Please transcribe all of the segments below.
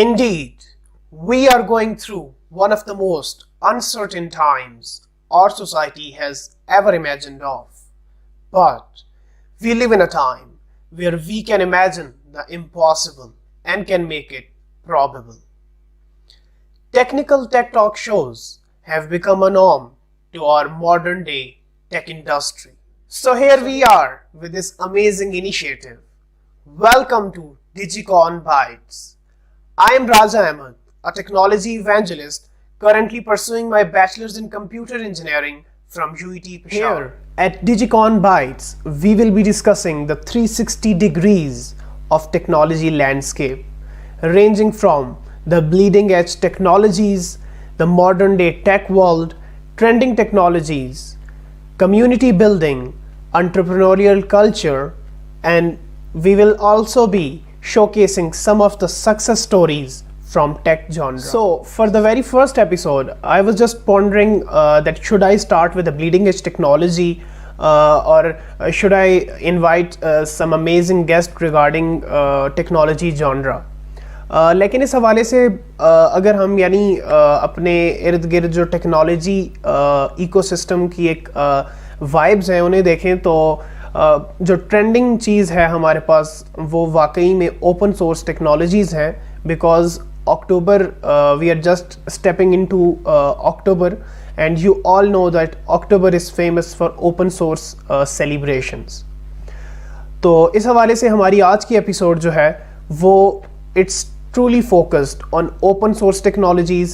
Indeed, we are going through one of the most uncertain times our society has ever imagined of. But we live in a time where we can imagine the impossible and can make it probable. Technical tech talk shows have become a norm to our modern day tech industry. So here we are with this amazing initiative. Welcome to DigiCon Bytes. I am Raja Ahmed, a technology evangelist currently pursuing my bachelor's in computer engineering from UET Peshawar. Here at DigiCon Bytes, we will be discussing the 360 degrees of technology landscape, ranging from the bleeding edge technologies, the modern day tech world, trending technologies, community building, entrepreneurial culture, and we will also be showcasing some of the success stories from tech genre. So for the very first episode, I was just pondering that should I start with the bleeding edge technology or should I invite some amazing guest regarding technology genre. لیکن اس حوالے سے اگر ہم یعنی اپنے ارد گرد جو ٹیکنالوجی ایکو سسٹم کی ایک وائبز ہیں انہیں دیکھیں تو جو ٹرینڈنگ چیز ہے ہمارے پاس وہ واقعی میں اوپن سورس ٹیکنالوجیز ہیں because October we are just stepping into October and you all know that October is famous for open source celebrations. تو اس حوالے سے ہماری آج کی ایپیسوڈ جو ہے وہ it's truly focused on open source technologies,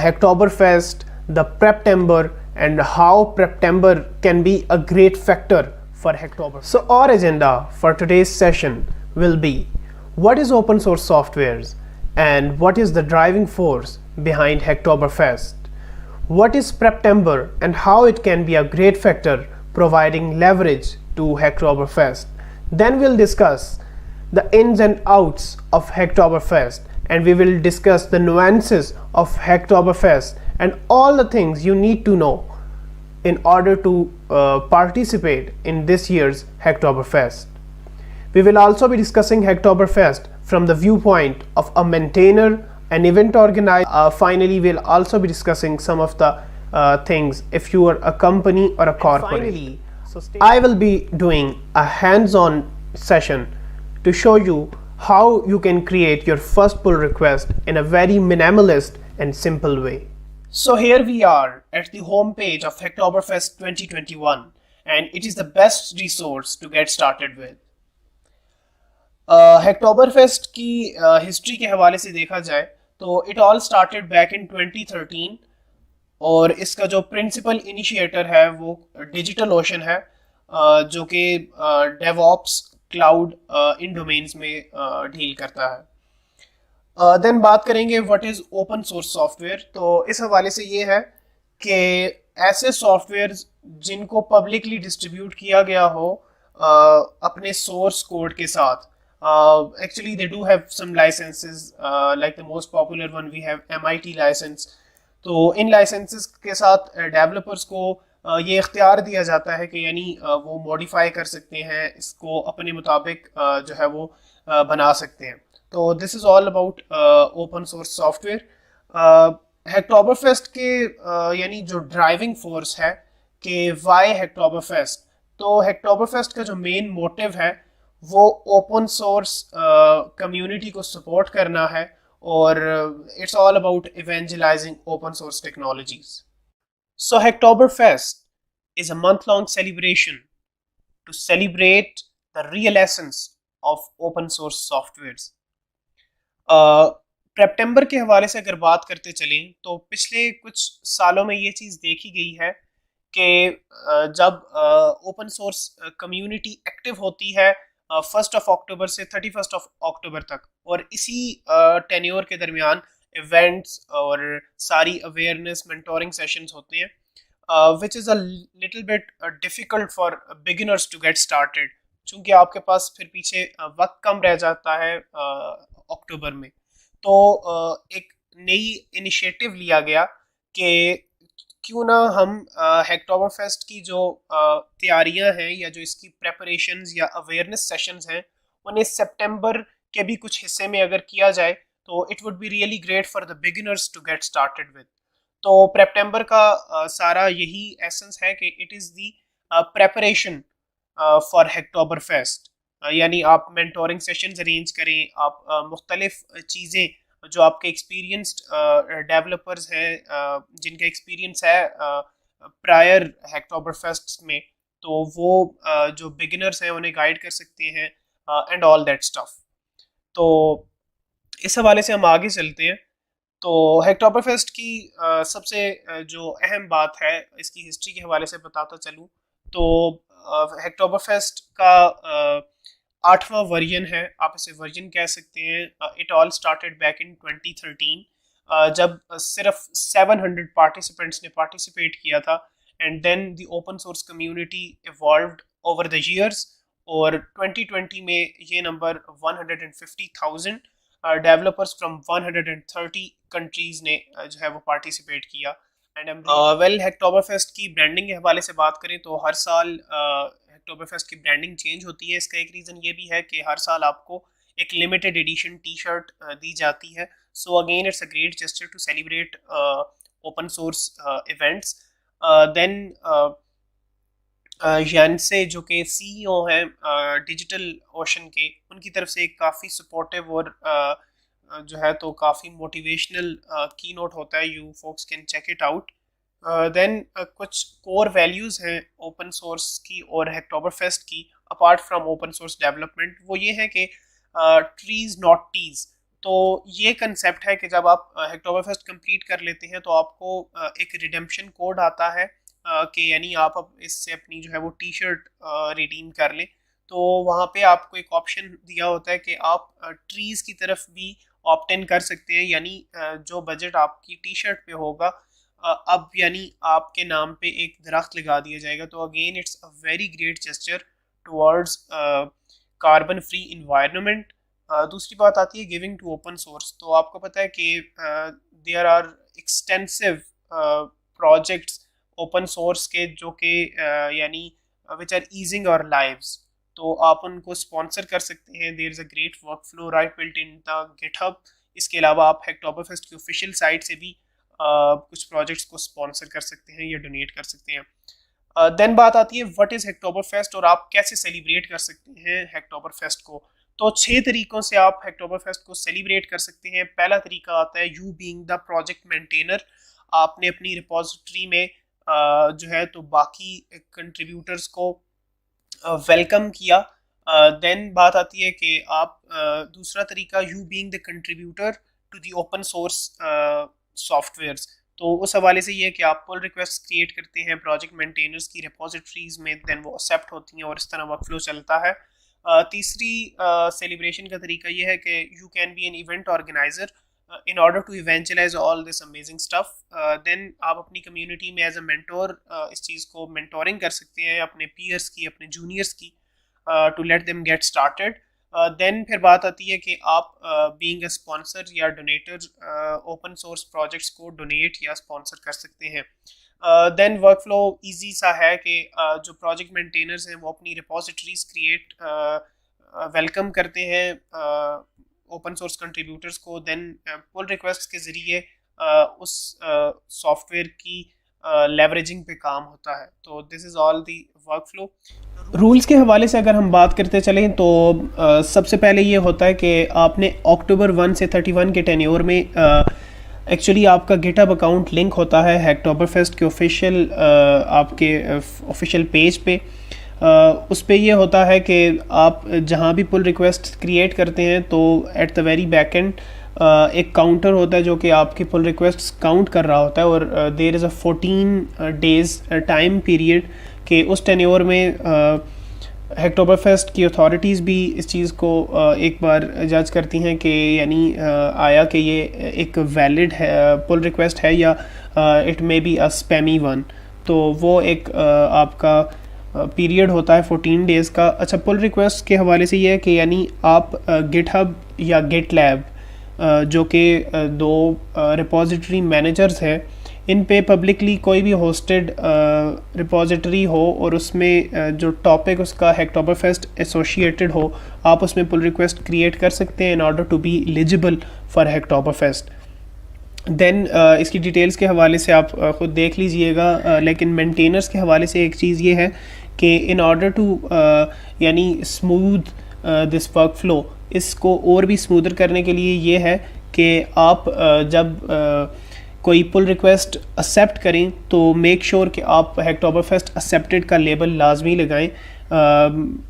Hacktoberfest, the Preptember, and how Preptember can be a great factor for Hacktober. So our agenda for today's session will be what is open source softwares and what is the driving force behind Hacktoberfest, what is Preptember and how it can be a great factor providing leverage to Hacktoberfest. Then we'll discuss the ins and outs of Hacktoberfest, and we will discuss the nuances of Hacktoberfest and all the things you need to know in order to participate in this year's Hacktoberfest. We will also be discussing Hacktoberfest from the viewpoint of a maintainer, an event organizer. Finally, we'll also be discussing some of the things if you are a company or a corporate. Finally, I will be doing a hands-on session to show you how you can create your first pull request in a very minimalist and simple way. So here we are at the home page of Hacktoberfest 2021 and it is the best resource to get started with. Hacktoberfest کی history کے حوالے سے دیکھا جائے تو it all started back in 2013 اور اس کا جو principal initiator ہے وہ DigitalOcean ہے جو کہ DevOps کلاؤڈ ان ڈومینز میں ڈیل کرتا ہے. دین بات کریں گے what is open source soft where. تو اس حوالے سے یہ ہے کہ ایسے سافٹ ویئرز جن کو پبلکلی ڈسٹریبیوٹ کیا گیا ہو اپنے سورس کوڈ کے ساتھ. Actually they do have some licences like the most popular one we have MIT licence. تو ان لائسنسز کے ساتھ ڈیولپرس کو یہ اختیار دیا جاتا ہے کہ یعنی وہ موڈیفائی کر سکتے ہیں اس کو اپنے مطابق جو ہے وہ بنا سکتے ہیں. تو this is all about open source software. Hacktoberfest کے یعنی جو ڈرائیونگ فورس ہے کہ وائی ہیکٹوبرفیسٹ, تو ہیکٹوبرفیسٹ کا جو مین موٹیو ہے وہ اوپن سورس کمیونٹی کو سپورٹ کرنا ہے اور it's all about evangelizing open source technologies. So Hacktoberfest is a month-long celebration to celebrate the real essence of open source softwares. Preptember کے حوالے سے اگر بات کرتے چلیں تو پچھلے کچھ سالوں میں یہ چیز دیکھی گئی ہے کہ جب اوپن سورس کمیونٹی ایکٹیو ہوتی ہے 1 اکتوبر سے 31 اکتوبر تک, اور اسی ٹینیور کے درمیان ایونٹس اور ساری اویئرنیس مینٹورنگ سیشنز ہوتے ہیں which is a little bit difficult for beginners to get started چونکہ آپ کے پاس پھر پیچھے وقت کم رہ جاتا ہے اکتوبر میں. تو ایک نئی انیشیٹو لیا گیا کہ کیوں نہ ہم ہیکٹوبرفیسٹ کی جو تیاریاں ہیں یا جو اس کی پریپریشنز یا اویئرنیس سیشنز ہیں انہیں سپٹمبر کے بھی کچھ حصے میں اگر کیا جائے تو it would be really great for the beginners to get started with. تو پریپٹمبر کا سارا یہی ایسنس ہے کہ it is the preparation for Hacktoberfest. یعنی آپ مینٹورنگ سیشنز ارینج کریں, آپ مختلف چیزیں جو آپ کے ایکسپیرینسڈ ڈیولپرز ہیں جن کا ایکسپیرینس ہے پرائر ہیکٹوبر فیسٹ میں, تو وہ جو بگنرس ہیں انہیں گائیڈ کر سکتے ہیں اینڈ آل دیٹ اسٹف. تو اس حوالے سے ہم آگے چلتے ہیں. تو ہیکٹوبر فیسٹ کی سب سے جو اہم بات ہے اس کی ہسٹری کے حوالے سے بتاتا چلوں تو ہیکٹوبر فیسٹ کا 8واں ورژن ہے, آپ اسے ورژن کہہ سکتے ہیں. It all started back in 2013 جب صرف 700 پارٹیسپینٹس نے پارٹیسپیٹ کیا تھا, and then the open source community evolved over the years, اور 2020 میں یہ نمبر 150,000 ڈیولپرس فرام 130 کنٹریز نے جو ہے وہ پارٹیسپیٹ کیا. ویل ہیکٹوبر فیسٹ کی برانڈنگ کے حوالے سے بات کریں تو ہر سال ہیکٹوبر فیسٹ کی برانڈنگ چینج ہوتی ہے. اس کا ایک ریزن یہ بھی ہے کہ ہر سال آپ کو ایک لمیٹڈ ایڈیشن ٹی شرٹ دی جاتی ہے. So again it's a great gesture to celebrate open source events. Then یانسے جو کہ سی ای او ہیں ڈیجیٹل اوشن کے, ان کی طرف سے ایک کافی سپورٹیو اور جو ہے تو کافی موٹیویشنل کی نوٹ ہوتا ہے. You folks can check it out. Then کچھ کور ویلیوز ہیں اوپن سورس کی اور ہیکٹوبر فیسٹ کی apart from open source development. وہ یہ ہے کہ ٹریز ناٹ ٹیز. تو یہ کنسیپٹ ہے کہ جب آپ ہیکٹوبر فیسٹ کمپلیٹ کر لیتے ہیں تو آپ کو ایک ریڈیمپشن کوڈ آتا ہے کہ یعنی آپ اب اس سے اپنی جو ہے وہ ٹی شرٹ ریڈیم کر لیں. تو وہاں پہ آپ کو ایک آپشن دیا ہوتا ہے کہ آپ ٹریز کی طرف بھی آپٹ ان کر سکتے ہیں. یعنی جو بجٹ آپ کی ٹی شرٹ پہ ہوگا اب یعنی آپ کے نام پہ ایک درخت لگا دیا جائے گا. تو again it's a very great gesture towards carbon free environment. دوسری بات آتی ہے گیونگ ٹو اوپن سورس. تو آپ کو پتہ ہے کہ there are extensive projects open source کے جو کہ یعنی which are easing our lives. تو آپ ان کو اسپانسر کر سکتے ہیں. There is a great workflow right built in the GitHub. اس کے علاوہ آپ ہیکٹوبر فیسٹ کی آفیشیل سائٹ سے بھی کچھ پروجیکٹس کو اسپانسر کر سکتے ہیں یا ڈونیٹ کر سکتے ہیں. دین بات آتی ہے وٹ از ہیکٹوبر فیسٹ اور آپ کیسے سیلیبریٹ کر سکتے ہیں ہیکٹوبر فیسٹ کو. تو 6 طریقوں سے آپ ہیکٹوبر فیسٹ کو سیلیبریٹ کر سکتے ہیں. پہلا طریقہ آتا ہے یو بینگ دا پروجیکٹ مینٹینر. آپ نے اپنی ریپوزیٹری میں جو ہے تو باقی کنٹریبیوٹرز کو ویلکم کیا. دین بات آتی ہے کہ آپ دوسرا طریقہ you being the contributor to the open source softwares. تو اس حوالے سے یہ ہے کہ آپ پل ریکویسٹ کریٹ کرتے ہیں پروجیکٹ مینٹینرز کی ریپوزیٹریز میں, دین وہ ایکسیپٹ ہوتی ہیں اور اس طرح ورک فلو چلتا ہے. تیسری سیلیبریشن کا طریقہ یہ ہے کہ you can be an event organiser in order to evangelize all this amazing stuff. Then آپ اپنی کمیونٹی میں ایز اے مینٹور اس چیز کو مینٹورنگ کر سکتے ہیں اپنے پیئرس کی, اپنے جونیئرس کی, to let them get started. Then پھر بات آتی ہے کہ آپ بینگ اے اسپانسر یا ڈونیٹر اوپن سورس پروجیکٹس کو ڈونیٹ یا اسپانسر کر سکتے ہیں. دین ورک فلو ایزی سا ہے کہ جو پروجیکٹ مینٹینرز ہیں وہ اپنی ریپوزیٹریز کریٹ ویلکم کرتے ہیں اوپن سورس کنٹریبیوٹرز کو. دین پل ریکویسٹ کے ذریعے اس سافٹ ویئر کی لیوریجنگ پہ کام ہوتا ہے. تو this is all the work flu. Rules کے حوالے سے اگر ہم بات کرتے چلیں تو سب سے پہلے یہ ہوتا ہے کہ آپ نے اکتوبر 1 سے 31 کے ٹینیور میں ایکچولی آپ کا گٹ ہب اکاؤنٹ لنک ہوتا ہے ہیکٹوبر فیسٹ کے آفیشیل آپ کے آفیشیل پیج پہ. اس پہ یہ ہوتا ہے کہ آپ جہاں بھی پل ریکویسٹ کریٹ کرتے ہیں تو at the very back end ایک کاؤنٹر ہوتا ہے جو کہ آپ کی پل ریکویسٹس کاؤنٹ کر رہا ہوتا ہے, اور دیر is a 14 days time period کہ اس ٹینیور میں ہیکٹوبر فیسٹ کی اتھارٹیز بھی اس چیز کو ایک بار جج کرتی ہیں کہ یعنی آیا کہ یہ ایک ویلڈ ہے پل ریکویسٹ ہے یا it may be a spammy one. تو وہ ایک آپ کا پیریڈ ہوتا ہے 14 days کا. اچھا, پل ریکویسٹ کے حوالے سے یہ ہے کہ یعنی آپ گٹ ہب یا گٹ لیب جو کہ 2 ریپوزیٹری مینیجرز ہیں, ان پہ پبلکلی کوئی بھی ہوسٹڈ رپوزیٹری ہو اور اس میں جو ٹاپک اس کا ہیکٹوبر فیسٹ ایسوشیٹڈ ہو, آپ اس میں پل ریکویسٹ کریٹ کر سکتے ہیں in order to be eligible for Hacktoberfest. Then اس کی ڈیٹیلز کے حوالے سے آپ خود دیکھ لیجئے گا, لیکن مینٹینرز کے حوالے سے ایک چیز یہ ہے کہ ان آرڈر ٹو یعنی اسموتھ دس ورک فلو, اس کو اور بھی اسموتھر کرنے کے لیے یہ ہے کہ آپ جب کوئی پل ریکویسٹ ایکسیپٹ کریں تو میک شور کہ آپ ہیکٹوبر فیسٹ ایکسیپٹڈ کا لیبل لازمی لگائیں,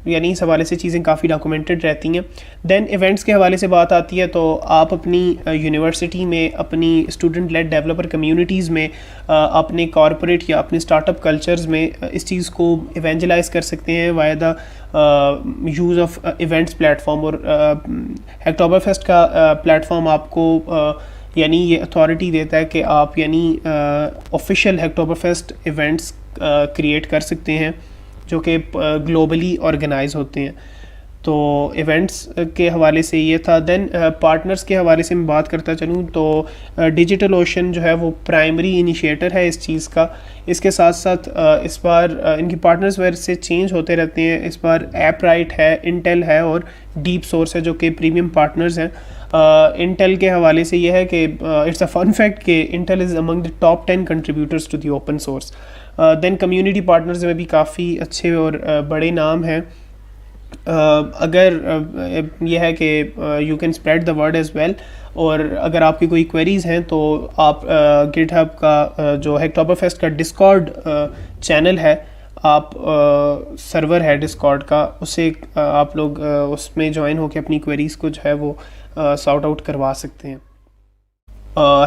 یعنی اس حوالے سے چیزیں کافی ڈاکومنٹڈ رہتی ہیں. دین ایونٹس کے حوالے سے بات آتی ہے تو آپ اپنی یونیورسٹی میں, اپنی اسٹوڈنٹ لیڈ ڈیولپر کمیونٹیز میں, اپنے کارپوریٹ یا اپنے اسٹارٹ اپ کلچرز میں اس چیز کو ایونجلائز کر سکتے ہیں why the use of events plate form. اور ہیکٹوبر فیسٹ کا پلیٹ فارم آپ کو یعنی یہ اتھارٹی دیتا ہے کہ آپ یعنی آفیشیل ہیکٹوبر فیسٹ ایونٹس کریٹ کر سکتے ہیں جو کہ گلوبلی آرگنائز ہوتے ہیں. تو ایونٹس کے حوالے سے یہ تھا. دین پارٹنرز کے حوالے سے میں بات کرتا چلوں تو ڈیجیٹل اوشن جو ہے وہ پرائمری انیشیٹر ہے اس چیز کا. اس کے ساتھ ساتھ اس بار ان کی پارٹنرز ویئر سے چینج ہوتے رہتے ہیں. اس بار ایپ رائٹ ہے, انٹیل ہے اور ڈیپ سورس ہے جو کہ پریمیم پارٹنرز ہیں. انٹیل کے حوالے سے یہ ہے کہ اٹس اے فن فیکٹ کہ Intel is among the top 10 contributors to the open source. Then community partners میں بھی کافی اچھے اور بڑے نام ہیں. اگر یہ ہے کہ you can spread the word as well, اور اگر آپ کی کوئی کوئریز ہیں تو آپ گٹ ہب کا جو ہیکٹوبر فیسٹ کا ڈسکارڈ چینل ہے, آپ سرور ہے ڈسکارڈ کا, اسے آپ لوگ اس میں جوائن ہو کے اپنی کوئریز کو جو ہے وہ سارٹ آؤٹ کروا سکتے ہیں.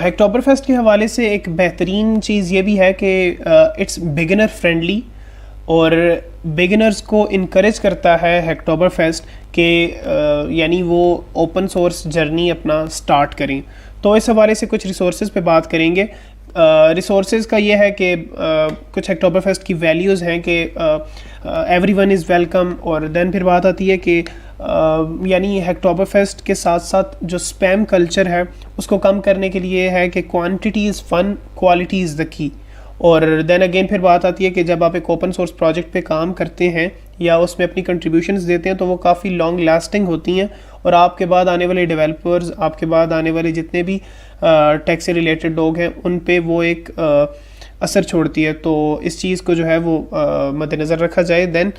ہیکٹوبر فیسٹ کے حوالے سے ایک بہترین چیز یہ بھی ہے کہ اٹس بگنر فرینڈلی, اور بگنرز کو انکریج کرتا ہے ہیکٹوبر فیسٹ کہ یعنی وہ اوپن سورس جرنی اپنا سٹارٹ کریں. تو اس حوالے سے کچھ ریسورسز پہ بات کریں گے. ریسورسز کا یہ ہے کہ کچھ ہیکٹوبر فیسٹ کی ویلیوز ہیں کہ ایوری ون از ویلکم, اور دین پھر بات آتی ہے کہ یعنی ہیکٹوبر فیسٹ کے ساتھ ساتھ جو اسپیم کلچر ہے اس کو کم کرنے کے لیے ہے کہ quantity is fun, quality is دا کی. اور دین اگین پھر بات آتی ہے کہ جب آپ ایک اوپن سورس پروجیکٹ پہ کام کرتے ہیں یا اس میں اپنی کنٹریبیوشنز دیتے ہیں تو وہ کافی لانگ لاسٹنگ ہوتی ہیں, اور آپ کے بعد آنے والے ڈیولپرز, آپ کے بعد آنے والے جتنے بھی ٹیک سے ریلیٹڈ لوگ ہیں ان پہ وہ ایک اثر چھوڑتی ہے. تو اس چیز کو جو ہے وہ مد نظر رکھا جائے. دین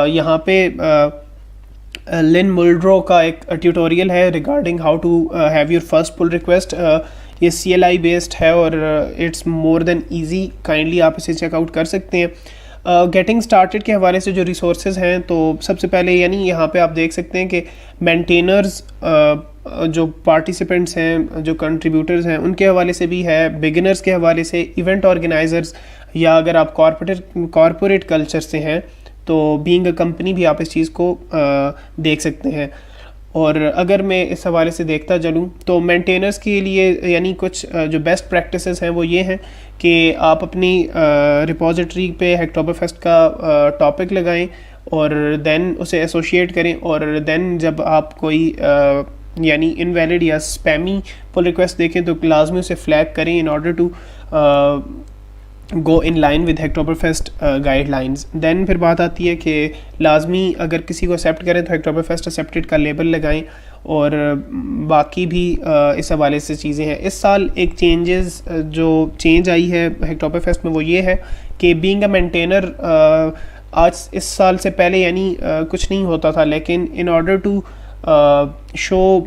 یہاں پہ لن مولڈرو کا ایک ٹیوٹوریل ہے regarding how to have your first pull request. یہ CLI بیسڈ ہے اور it's more than easy, kindly آپ اسے چیک آؤٹ کر سکتے ہیں. گیٹنگ اسٹارٹیڈ کے حوالے سے جو ریسورسز ہیں تو سب سے پہلے یعنی یہاں پہ آپ دیکھ سکتے ہیں کہ مینٹینرز جو پارٹیسپینٹس ہیں, جو کنٹریبیوٹرز ہیں, ان کے حوالے سے بھی ہے. بگنرز کے حوالے سے ایونٹ آرگنائزرز, یا اگر آپ کارپوریٹ کلچر سے ہیں تو بینگ اے کمپنی بھی آپ اس چیز کو دیکھ سکتے ہیں. اور اگر میں اس حوالے سے دیکھتا چلوں تو مینٹینرز کے لیے یعنی کچھ جو بیسٹ پریکٹسز ہیں وہ یہ ہیں کہ آپ اپنی رپوزیٹری پہ ہیکٹوبر فیسٹ کا ٹاپک لگائیں اور دین اسے ایسوشیٹ کریں, اور دین جب آپ کوئی یعنی انویلڈ یا اسپیمی پل ریکویسٹ دیکھیں تو لازمی اسے فلیگ کریں in order to go in line with Hacktoberfest guidelines. Then پھر بات آتی ہے کہ لازمی اگر کسی کو ایکسیپٹ کریں تو ہیکٹوبر فیسٹ ایکسیپٹڈ کا لیبل لگائیں, اور باقی بھی اس حوالے سے چیزیں ہیں. اس سال ایک جو چینج آئی ہے ہیکٹوبر فیسٹ میں وہ یہ ہے کہ بینگ اے مینٹینر آج اس سال سے پہلے یعنی کچھ نہیں ہوتا تھا, لیکن in order to show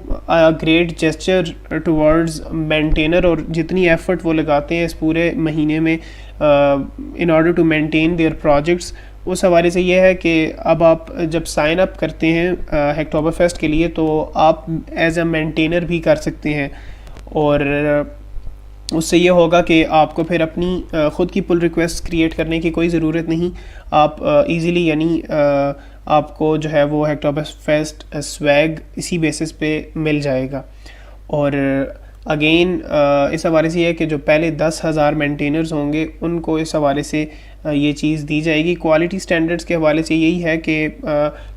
great gesture towards maintainer, اور جتنی ایفرٹ وہ لگاتے ہیں اس پورے مہینے میں in order to maintain their projects, اس حوالے سے یہ ہے کہ اب آپ جب سائن اپ کرتے ہیں ہیکٹوبر فیسٹ کے لیے تو آپ ایز اے مینٹینر بھی کر سکتے ہیں, اور اس سے یہ ہوگا کہ آپ کو پھر اپنی خود کی پل ریکویسٹ کریٹ کرنے کی کوئی ضرورت نہیں. آپ ایزیلی یعنی آپ کو جو ہے وہ ہیکٹوبر فیسٹ سویگ اسی بیسس پہ مل جائے گا. اور اگین اس حوالے سے یہ ہے کہ جو پہلے 10,000 مینٹینرز ہوں گے ان کو اس حوالے سے یہ چیز دی جائے گی. کوالٹی سٹینڈرڈز کے حوالے سے یہی ہے کہ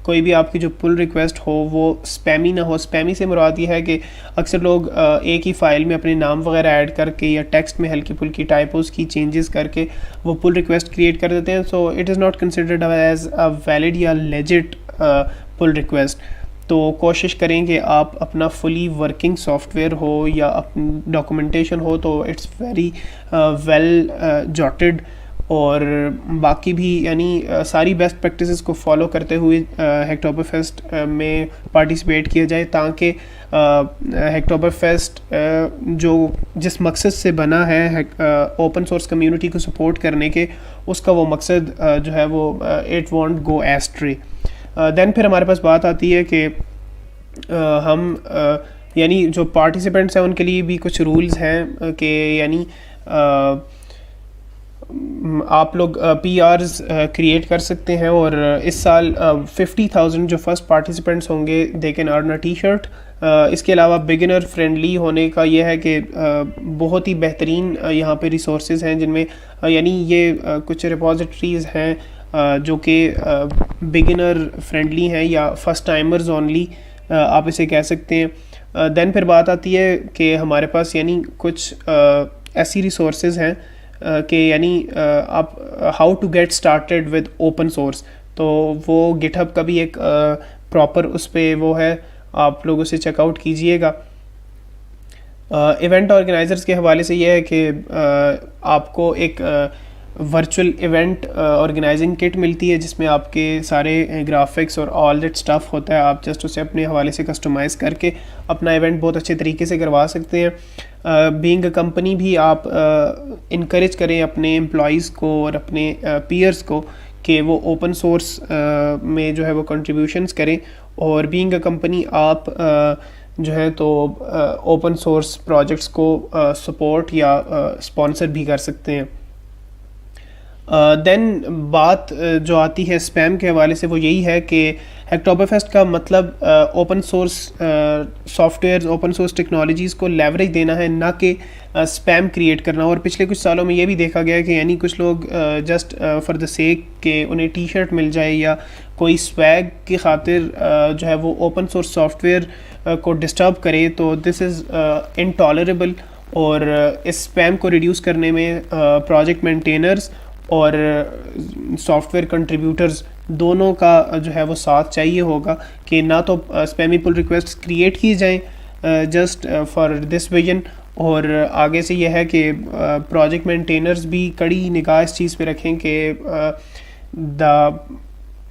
کوئی بھی آپ کی جو پل ریکویسٹ ہو وہ اسپیمی نہ ہو. اسپیمی سے مراد یہ ہے کہ اکثر لوگ ایک ہی فائل میں اپنے نام وغیرہ ایڈ کر کے یا ٹیکسٹ میں ہلکی پھلکی ٹائپوز کی چینجز کر کے وہ پل ریکویسٹ کریٹ کر دیتے ہیں. So it is not considered as a valid یا لیجٹ پل ریکویسٹ. تو کوشش کریں کہ آپ اپنا فلی ورکنگ سافٹ ویئر ہو یا اپنی ڈاکومنٹیشن ہو تو اٹس ویری ویل جاٹڈ, اور باقی بھی یعنی ساری بیسٹ پریکٹسز کو فالو کرتے ہوئے ہیکٹوبر فیسٹ میں پارٹیسپیٹ کیا جائے, تاکہ ہیکٹوبر فیسٹ جو جس مقصد سے بنا ہے اوپن سورس کمیونٹی کو سپورٹ کرنے کے, اس کا وہ مقصد جو ہے وہ اٹ وانٹ گو ایسٹرے. دین پھر ہمارے پاس بات آتی ہے کہ ہم یعنی جو پارٹیسپینٹس ہیں ان کے لیے بھی کچھ رولز ہیں کہ یعنی آپ لوگ پی آرز کریٹ کر سکتے ہیں, اور اس سال 50,000 جو فرسٹ پارٹیسپینٹس ہوں گے they can earn a T shirt. اس کے علاوہ بگنر فرینڈلی ہونے کا یہ ہے کہ بہت ہی بہترین یہاں پہ ریسورسز ہیں جن میں یعنی یہ کچھ ریپوزیٹریز ہیں جو کہ بگنر فرینڈلی ہیں یا فرسٹ ٹائمرز اونلی آپ اسے کہہ سکتے ہیں. دین پھر بات آتی ہے کہ ہمارے پاس یعنی کچھ ایسی ریسورسز ہیں کہ یعنی آپ how to get started with open source, تو وہ گٹ ہب کا بھی ایک پراپر اس پہ وہ ہے, آپ لوگ اسے چیک آؤٹ کیجئے گا. ایونٹ آرگنائزرز کے حوالے سے یہ ہے کہ آپ کو ایک ورچوئل ایونٹ آرگنائزنگ کٹ ملتی ہے جس میں آپ کے سارے گرافکس اور آل دیٹ اسٹف ہوتا ہے. آپ جسٹ اسے اپنے حوالے سے کسٹمائز کر کے اپنا ایونٹ بہت اچھے طریقے سے کروا سکتے ہیں. بینگ اے کمپنی بھی آپ انکریج کریں اپنے امپلائیز کو اور اپنے پیئرس کو کہ وہ اوپن سورس میں جو ہے وہ کنٹریبیوشنز کریں, اور بینگ اے کمپنی آپ جو ہے تو اوپن سورس پروجیکٹس کو سپورٹ یا اسپانسر بھی کر سکتے ہیں. دین بات جو آتی ہے اسپیم کے حوالے سے وہ یہی ہے کہ ہیکٹوبر فیسٹ کا مطلب open source softwares open source technologies کو لیوریج دینا ہے, نہ کہ اسپیم کریٹ کرنا. اور پچھلے کچھ سالوں میں یہ بھی دیکھا گیا ہے کہ یعنی کچھ لوگ جسٹ فار دا سیک کہ انہیں ٹی شرٹ مل جائے یا کوئی سویگ کی خاطر جو ہے وہ اوپن سورس سافٹ ویئر کو ڈسٹرب کرے, تو دس از انٹالریبل. اور اس اسپیم کو ریڈیوس کرنے میں پروجیکٹ مینٹینرز اور سافٹ ویئر کنٹریبیوٹرز دونوں کا جو ہے وہ ساتھ چاہیے ہوگا کہ نہ تو اسپیمی پل ریکویسٹس کریٹ کی جائیں جسٹ فار دس ویژن, اور آگے سے یہ ہے کہ پروجیکٹ مینٹینرز بھی کڑی نگاہ اس چیز پہ رکھیں کہ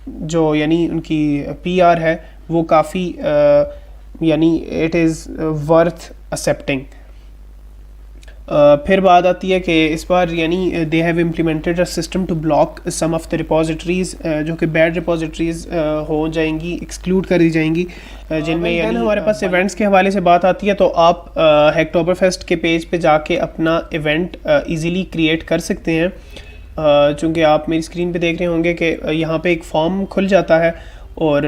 جو یعنی ان کی پی آر ہے وہ کافی یعنی اٹ از ورتھ ایکسیپٹنگ. پھر بات آتی ہے کہ اس بار یعنی they have implemented a system to block some of the repositories جو کہ بیڈ ریپوزیٹریز ہو جائیں گی, ایکسکلوڈ کر دی جائیں گی, جن میں یعنی ہمارے پاس ایونٹس کے حوالے سے بات آتی ہے تو آپ ہیکٹوبر فیسٹ کے پیج پہ جا کے اپنا ایونٹ ایزیلی کریٹ کر سکتے ہیں. چونکہ آپ میری اسکرین پہ دیکھ رہے ہوں گے کہ یہاں پہ ایک فارم کھل جاتا ہے اور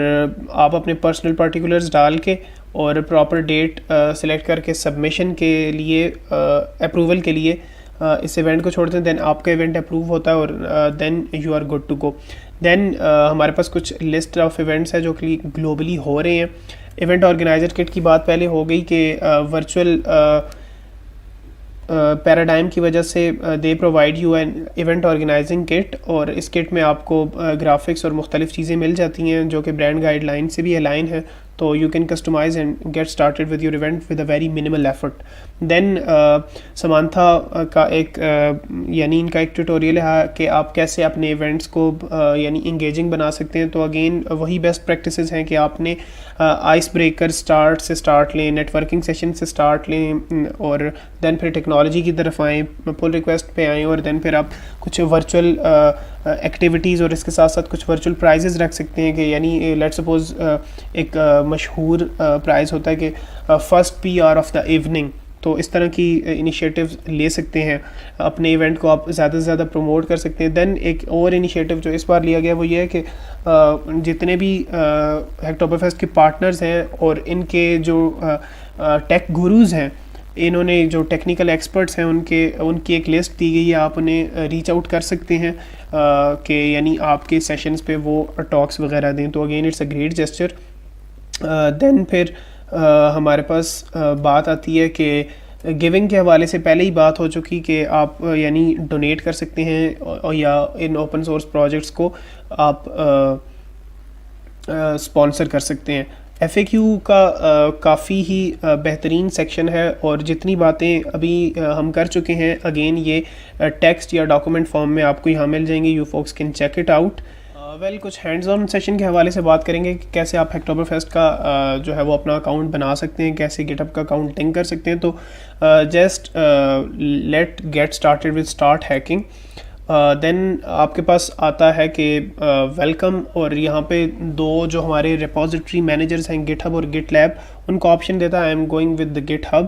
آپ اپنے پرسنل پارٹیکولرز ڈال کے اور پراپر ڈیٹ سلیکٹ کر کے سبمیشن کے لیے اپروول کے لیے اس ایونٹ کو چھوڑتے ہیں. دین آپ کا ایونٹ اپروو ہوتا ہے اور then you are good to go. Then ہمارے پاس کچھ لسٹ آف ایونٹس ہے جو کہ گلوبلی ہو رہے ہیں. ایونٹ آرگنائزر کٹ کی بات پہلے ہو گئی کہ ورچوئل پیراڈائم کی وجہ سے they provide you an event organizing kit, اور اس کٹ میں آپ کو گرافکس اور مختلف چیزیں مل جاتی ہیں جو کہ برانڈ گائیڈ لائن سے بھی الائن ہے, تو you can customise and get started with your event with a very minimal effort. Then Samantha کا ایک یعنی ان کا ایک ٹیوٹوریل ہے کہ آپ کیسے اپنے ایونٹس کو یعنی انگیجنگ بنا سکتے ہیں. تو اگین وہی بیسٹ پریکٹسز ہیں کہ آپ نے آئس بریکر اسٹارٹ سے اسٹارٹ لیں, نیٹ ورکنگ سیشن سے اسٹارٹ لیں, اور دین پھر ٹیکنالوجی کی طرف آئیں, پل ریکویسٹ پہ آئیں, اور دین پھر آپ کچھ ورچوئل ایکٹیویٹیز اور اس کے ساتھ ساتھ کچھ ورچوئل پرائزز رکھ سکتے ہیں کہ یعنی لیٹ سپوز ایک مشہور پرائز ہوتا ہے کہ first P R of the evening. تو اس طرح کی انیشیٹیوز لے سکتے ہیں, اپنے ایونٹ کو آپ زیادہ سے زیادہ پروموٹ کر سکتے ہیں. دین ایک اور انیشیٹیو جو اس بار لیا گیا وہ یہ ہے کہ جتنے بھی ہیکٹوبر فیسٹ کے پارٹنرز ہیں اور ان کے جو ٹیک گروز ہیں, انہوں نے جو ٹیکنیکل ایکسپرٹس ہیں ان کی ایک لسٹ دی گئی ہے, آپ انہیں ریچ آؤٹ کر سکتے ہیں کہ یعنی آپ کے سیشنز پہ وہ ٹاکس وغیرہ دیں, تو again it's a great gesture. Then پھر ہمارے پاس بات آتی ہے کہ گیونگ کے حوالے سے پہلے ہی بات ہو چکی کہ آپ یعنی ڈونیٹ کر سکتے ہیں یا ان اوپن سورس پروجیکٹس کو آپ اسپانسر کر سکتے ہیں. ایف اے کیو کا کافی ہی بہترین سیکشن ہے, اور جتنی باتیں ابھی ہم کر چکے ہیں اگین یہ ٹیکسٹ یا ڈاکومنٹ فارم میں آپ کو یہاں مل جائیں گے. You folks can check it out. Well کچھ ہینڈز آن سیشن کے حوالے سے بات کریں گے کہ کیسے آپ ہیکٹوبر فیسٹ کا جو ہے وہ اپنا اکاؤنٹ بنا سکتے ہیں, کیسے گیٹ اپ کا اکاؤنٹ لنک کر سکتے ہیں. تو just let get started with start hacking. Then آپ کے پاس آتا ہے کہ ویلکم, اور یہاں پہ دو جو ہمارے ریپوزیٹری مینیجرز ہیں گٹ ہب اور گٹ لیب, ان کو آپشن دیتا ہے I am going with the گٹ ہب.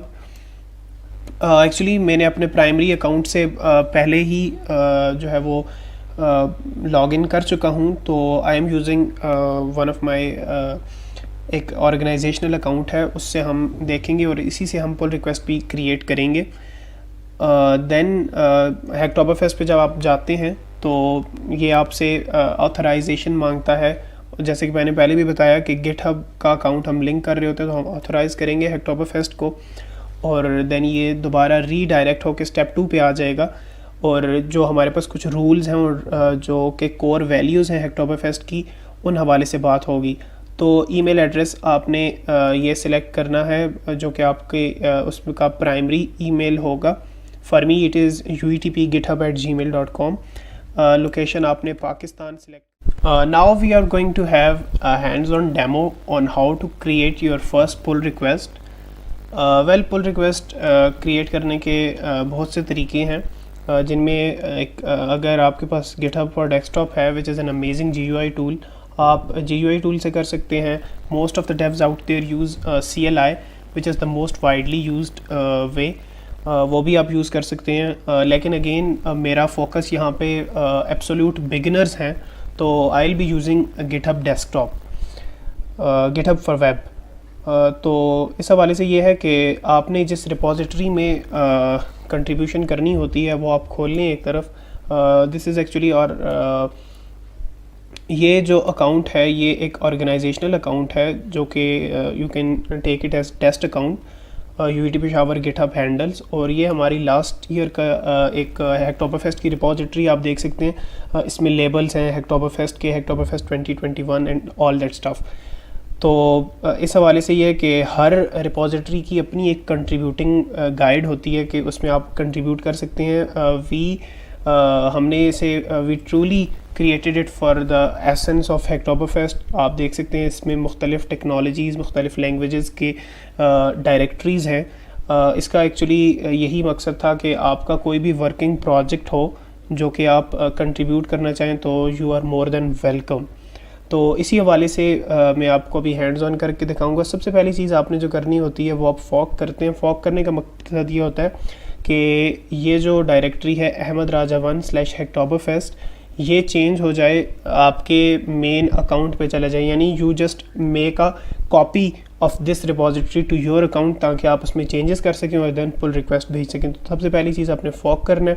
ایکچولی میں نے اپنے پرائمری اکاؤنٹ سے پہلے ہی جو ہے وہ لاگ ان کر چکا ہوں, تو I am using one of my ایک آرگنائزیشنل اکاؤنٹ ہے, اس سے ہم دیکھیں گے اور اسی سے ہم پل ریکویسٹ بھی کریٹ کریں گے. دین ہیکٹوبر فیسٹ پہ جب آپ جاتے ہیں تو یہ آپ سے آتھرائزیشن مانگتا ہے. جیسے کہ میں نے پہلے بھی بتایا کہ گٹ ہب کا اکاؤنٹ ہم لنک کر رہے ہوتے ہیں تو ہم آتھرائز کریں گے ہیکٹوبر فیسٹ کو, اور دین یہ دوبارہ ری ڈائریکٹ ہو کے اسٹیپ 2 پہ آ جائے گا. اور جو ہمارے پاس کچھ رولز ہیں اور جو کہ کور ویلیوز ہیں ہیکٹوبر فیسٹ کی, ان حوالے سے بات ہوگی. تو ای میل ایڈریس آپ نے یہ سلیکٹ کرنا ہے جو کہ آپ کے اس کا پرائمری ای میل ہوگا. For me it is uitp@gmail.com. Location آپ نے Pakistan select. Now we are going to have hands on demo on how to create your first pull request. Well pull request create کرنے کے بہت سے طریقے ہیں, جن میں ایک اگر آپ کے پاس گٹ ہب فار ڈیسک ٹاپ ہے which is an amazing G U I tool, آپ جی یو آئی ٹول سے کر سکتے ہیں. Most of the dudes out there use CLI which is the most widely used way, وہ بھی آپ use کر سکتے ہیں. لیکن اگین میرا فوکس یہاں پہ ایبسولوٹ بگنرز ہیں, تو آئی ول بی یوزنگ گٹ ہب ڈیسک ٹاپ, گٹ ہب فار ویب. تو اس حوالے سے یہ ہے کہ آپ نے جس ریپوزیٹری میں کنٹریبیوشن کرنی ہوتی ہے وہ آپ کھول لیں ایک طرف. دس از ایکچولی, اور یہ جو اکاؤنٹ ہے یہ ایک آرگنائزیشنل اکاؤنٹ ہے جو کہ you can take it as test account, UET Peshawar گٹ ہب ہینڈلز. اور یہ ہماری لاسٹ ایئر کا ایک ہیکٹوبر فیسٹ کی ریپوزیٹری آپ دیکھ سکتے ہیں. اس میں لیبلز ہیں ہیکٹوبر فیسٹ کے, Hacktoberfest 2021 and all that stuff. تو اس حوالے سے یہ ہے کہ ہر ریپوزیٹری کی اپنی ایک کنٹریبیوٹنگ گائیڈ ہوتی ہے کہ اس میں آپ کنٹریبیوٹ کر سکتے ہیں. ہم نے اسے we truly created it for the essence of Hacktoberfest. آپ دیکھ سکتے ہیں اس میں مختلف ٹیکنالوجیز, مختلف لینگویجز کے ڈائریکٹریز ہیں. اس کا ایکچولی یہی مقصد تھا کہ آپ کا کوئی بھی ورکنگ پروجیکٹ ہو جو کہ آپ کنٹریبیوٹ کرنا چاہیں تو you are more than welcome. تو اسی حوالے سے میں آپ کو بھی ہینڈز آن کر کے دکھاؤں گا. سب سے پہلی چیز آپ نے جو کرنی ہوتی ہے وہ آپ فورک کرتے ہیں. فورک کرنے کا مقصد یہ ہوتا ہے کہ یہ جو ڈائریکٹری ہے احمد راجہ 1/ہیکٹوبر فیسٹ, یہ چینج ہو جائے, آپ کے مین اکاؤنٹ پہ چلا جائے. یعنی you just make a copy of this repository to your account تاکہ آپ اس میں چینجز کر سکیں اور دین پل ریکویسٹ بھیج سکیں. تو سب سے پہلی چیز آپ نے فورک کرنا ہے.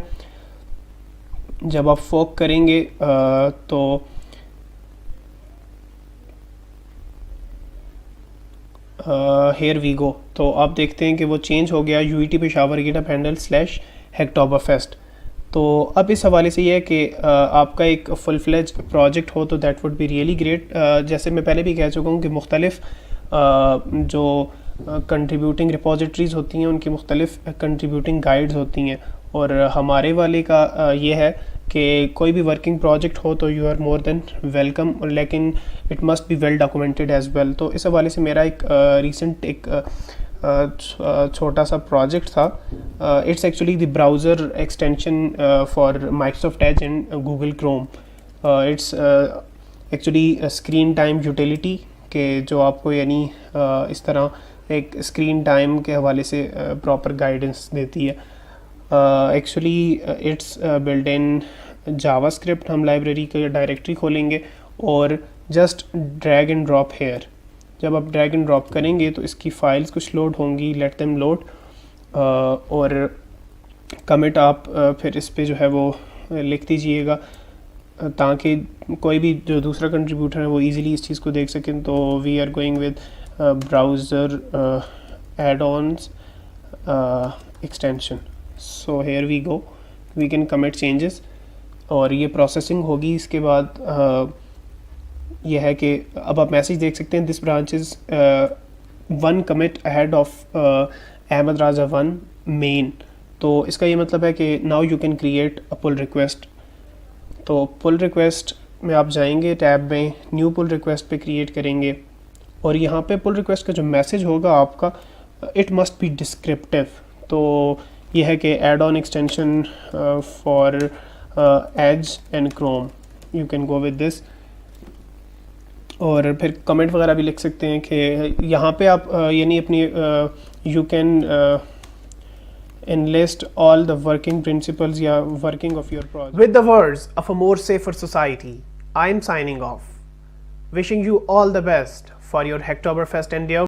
جب آپ فورک کریں گے تو ہیئر وی گو, تو آپ دیکھتے ہیں کہ وہ چینج ہو گیا UET پشاور گٹ ہب ہینڈل /ہیکٹوبر فیسٹ. تو اب اس حوالے سے یہ ہے کہ آپ کا ایک فل فلیج پروجیکٹ ہو تو that would be really great. جیسے میں پہلے بھی کہہ چکا ہوں کہ مختلف جو کنٹریبیوٹنگ ریپوزیٹریز ہوتی ہیں ان کی مختلف کنٹریبیوٹنگ گائیڈز ہوتی ہیں, اور ہمارے والے کا یہ ہے کہ کوئی بھی ورکنگ پروجیکٹ ہو تو you are more than welcome, لیکن it must be well documented as well. تو اس حوالے سے میرا ایک ریسنٹ ایک چھوٹا سا پروجیکٹ تھا. It's actually the browser extension for Microsoft Edge and Google Chrome. It's actually screen time utility کہ جو آپ کو یعنی اس طرح ایک اسکرین ٹائم کے حوالے سے پراپر گائیڈنس دیتی ہے. Actually it's built in JavaScript. ہم لائبریری کا ڈائریکٹری کھولیں گے اور just drag and drop here. جب آپ ڈریگ اینڈ ڈراپ کریں گے تو اس کی فائلز کچھ لوڈ ہوں گی, لیٹ دیم لوڈ, اور کمٹ آپ پھر اس پہ جو ہے وہ لکھ دیجئے گا. تاکہ کوئی بھی جو دوسرا کنٹریبیوٹر ہے وہ ایزیلی اس چیز کو دیکھ سکیں. تو we are going with browser add ons extension. So here we go, we can commit changes, اور یہ پروسیسنگ ہوگی. اس کے بعد یہ ہے کہ اب آپ میسیج دیکھ سکتے ہیں, this branch is 1 commit ahead of Ahmad Raja 1 main. تو اس کا یہ مطلب ہے کہ now you can create a pull request. تو پل ریکویسٹ میں آپ جائیں گے, ٹیب میں نیو پل ریکویسٹ پہ کریٹ کریں گے, اور یہاں پہ پل ریکویسٹ کا جو میسیج ہوگا آپ کا, اٹ مسٹ بی ڈسکرپٹیو. تو یہ ہے کہ add on extension for Edge and Chrome, you can go with this. اور پھر کمنٹ وغیرہ بھی لکھ سکتے ہیں کہ یہاں پہ آپ یعنی اپنی you can enlist all the working principles یا working of your project. With the words of a more safer society, I am signing off. Wishing you all the best for your Hacktoberfest endeavor.